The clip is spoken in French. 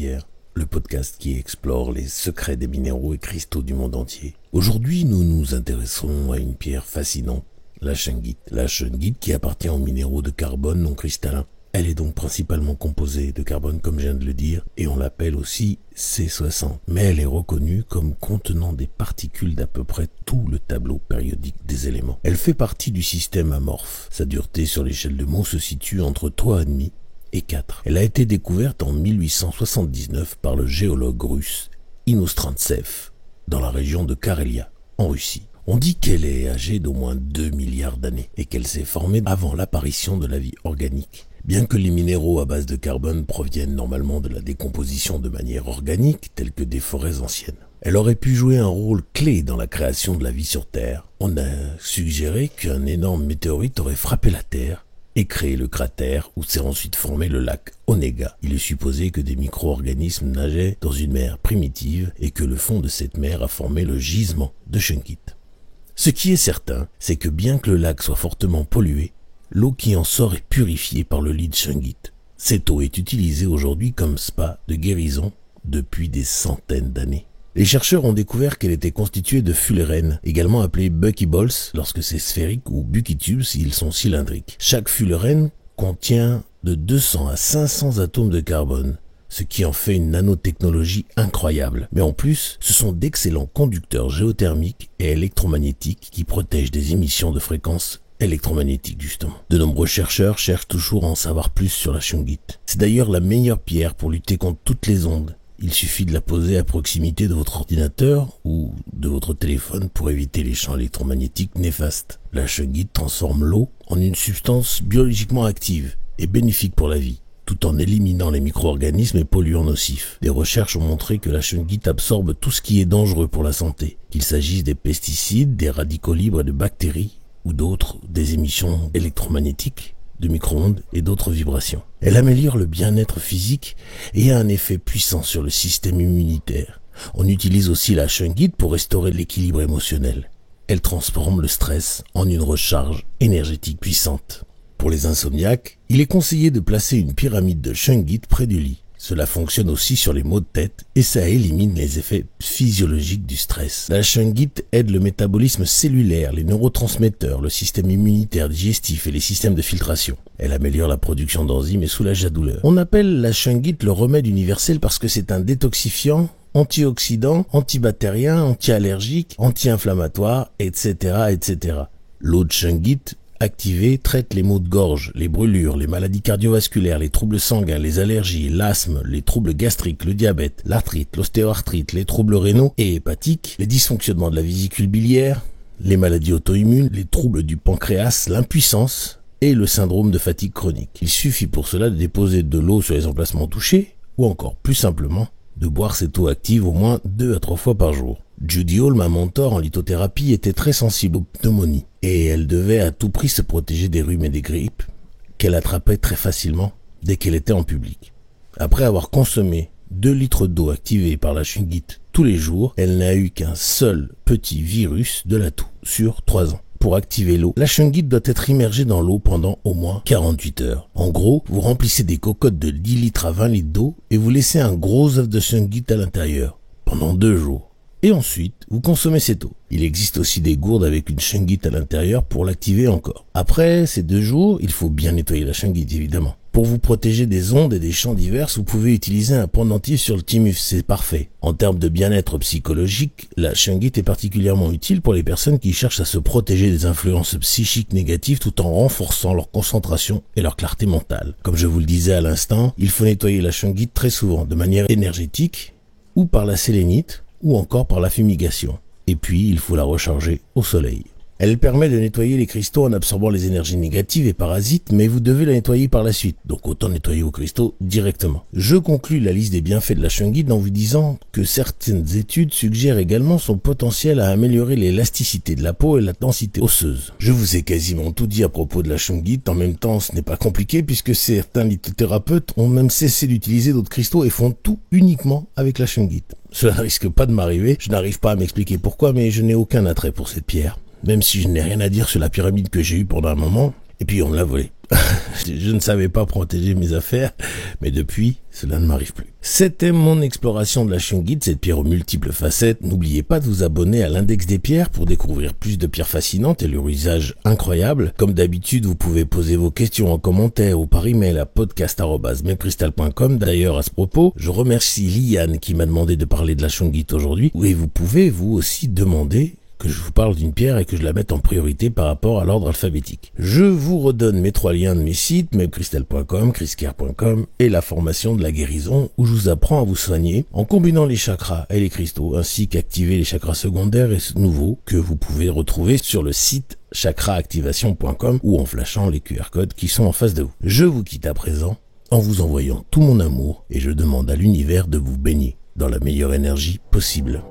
Pierre, le podcast qui explore les secrets des minéraux et cristaux du monde entier. Aujourd'hui, nous nous intéresserons à une pierre fascinante, la shungite. La shungite qui appartient aux minéraux de carbone non cristallin. Elle est donc principalement composée de carbone comme je viens de le dire et on l'appelle aussi C60. Mais elle est reconnue comme contenant des particules d'à peu près tout le tableau périodique des éléments. Elle fait partie du système amorphe. Sa dureté sur l'échelle de Mohs se situe entre 3,5 et 4. Elle a été découverte en 1879 par le géologue russe Inostrantsev dans la région de Karelia, en Russie. On dit qu'elle est âgée d'au moins 2 milliards d'années et qu'elle s'est formée avant l'apparition de la vie organique. Bien que les minéraux à base de carbone proviennent normalement de la décomposition de manière organique, telles que des forêts anciennes, elle aurait pu jouer un rôle clé dans la création de la vie sur Terre. On a suggéré qu'un énorme météorite aurait frappé la Terre et créé le cratère où s'est ensuite formé le lac Onega. Il est supposé que des micro-organismes nageaient dans une mer primitive et que le fond de cette mer a formé le gisement de shungite. Ce qui est certain, c'est que bien que le lac soit fortement pollué, l'eau qui en sort est purifiée par le lit de shungite. Cette eau est utilisée aujourd'hui comme spa de guérison depuis des centaines d'années. Les chercheurs ont découvert qu'elle était constituée de fullerènes, également appelés buckyballs lorsque c'est sphérique ou buckytubes s'ils sont cylindriques. Chaque fullerène contient de 200 à 500 atomes de carbone, ce qui en fait une nanotechnologie incroyable. Mais en plus, ce sont d'excellents conducteurs géothermiques et électromagnétiques qui protègent des émissions de fréquences électromagnétique justement. De nombreux chercheurs cherchent toujours à en savoir plus sur la shungite. C'est d'ailleurs la meilleure pierre pour lutter contre toutes les ondes. Il suffit de la poser à proximité de votre ordinateur ou de votre téléphone pour éviter les champs électromagnétiques néfastes. La shungite transforme l'eau en une substance biologiquement active et bénéfique pour la vie, tout en éliminant les micro-organismes et polluants nocifs. Des recherches ont montré que la shungite absorbe tout ce qui est dangereux pour la santé, qu'il s'agisse des pesticides, des radicaux libres et de bactéries, ou d'autres, des émissions électromagnétiques, de micro-ondes et d'autres vibrations. Elle améliore le bien-être physique et a un effet puissant sur le système immunitaire. On utilise aussi la shungite pour restaurer l'équilibre émotionnel. Elle transforme le stress en une recharge énergétique puissante. Pour les insomniaques, il est conseillé de placer une pyramide de shungite près du lit. Cela fonctionne aussi sur les maux de tête et ça élimine les effets physiologiques du stress. La shungite aide le métabolisme cellulaire, les neurotransmetteurs, le système immunitaire, digestif et les systèmes de filtration. Elle améliore la production d'enzymes et soulage la douleur. On appelle la shungite le remède universel parce que c'est un détoxifiant, antioxydant, antibactérien, anti-allergique, anti-inflammatoire, etc., etc. L'eau de shungite activée traite les maux de gorge, les brûlures, les maladies cardiovasculaires, les troubles sanguins, les allergies, l'asthme, les troubles gastriques, le diabète, l'arthrite, l'ostéoarthrite, les troubles rénaux et hépatiques, les dysfonctionnements de la vésicule biliaire, les maladies auto-immunes, les troubles du pancréas, l'impuissance et le syndrome de fatigue chronique. Il suffit pour cela de déposer de l'eau sur les emplacements touchés ou encore plus simplement de boire cette eau active au moins 2 à 3 fois par jour. Judy Hall, ma mentor en lithothérapie, était très sensible aux pneumonies et elle devait à tout prix se protéger des rhumes et des grippes qu'elle attrapait très facilement dès qu'elle était en public. Après avoir consommé 2 litres d'eau activée par la shungite tous les jours, elle n'a eu qu'un seul petit virus de la toux sur 3 ans. Pour activer l'eau, la shungite doit être immergée dans l'eau pendant au moins 48 heures. En gros, vous remplissez des cocottes de 10 litres à 20 litres d'eau et vous laissez un gros œuf de shungite à l'intérieur pendant 2 jours. Et ensuite, vous consommez cette eau. Il existe aussi des gourdes avec une shungite à l'intérieur pour l'activer encore. Après ces 2 jours, il faut bien nettoyer la shungite évidemment. Pour vous protéger des ondes et des champs divers, vous pouvez utiliser un pendentif sur le thymus, c'est parfait. En termes de bien-être psychologique, la shungite est particulièrement utile pour les personnes qui cherchent à se protéger des influences psychiques négatives tout en renforçant leur concentration et leur clarté mentale. Comme je vous le disais à l'instant, il faut nettoyer la shungite très souvent, de manière énergétique, ou par la sélénite, ou encore par la fumigation. Et puis, il faut la recharger au soleil. Elle permet de nettoyer les cristaux en absorbant les énergies négatives et parasites, mais vous devez la nettoyer par la suite, donc autant nettoyer vos cristaux directement. Je conclus la liste des bienfaits de la shungite en vous disant que certaines études suggèrent également son potentiel à améliorer l'élasticité de la peau et la densité osseuse. Je vous ai quasiment tout dit à propos de la shungite, en même temps ce n'est pas compliqué puisque certains lithothérapeutes ont même cessé d'utiliser d'autres cristaux et font tout uniquement avec la shungite. Cela ne risque pas de m'arriver, je n'arrive pas à m'expliquer pourquoi, mais je n'ai aucun attrait pour cette pierre. Même si je n'ai rien à dire sur la pyramide que j'ai eue pendant un moment, et puis on me l'a volée. Je ne savais pas protéger mes affaires, mais depuis, cela ne m'arrive plus. C'était mon exploration de la shungite, cette pierre aux multiples facettes. N'oubliez pas de vous abonner à l'index des pierres pour découvrir plus de pierres fascinantes et leur usage incroyable. Comme d'habitude, vous pouvez poser vos questions en commentaire ou par email à podcast@memcrystal.com. D'ailleurs, à ce propos, je remercie Liane qui m'a demandé de parler de la shungite aujourd'hui. Et vous pouvez vous aussi demander que je vous parle d'une pierre et que je la mette en priorité par rapport à l'ordre alphabétique. Je vous redonne mes 3 liens de mes sites, memcrystal.com, chriscare.com et la formation de la guérison où je vous apprends à vous soigner en combinant les chakras et les cristaux ainsi qu'activer les chakras secondaires et nouveaux que vous pouvez retrouver sur le site chakraactivation.com ou en flashant les QR codes qui sont en face de vous. Je vous quitte à présent en vous envoyant tout mon amour et je demande à l'univers de vous baigner dans la meilleure énergie possible.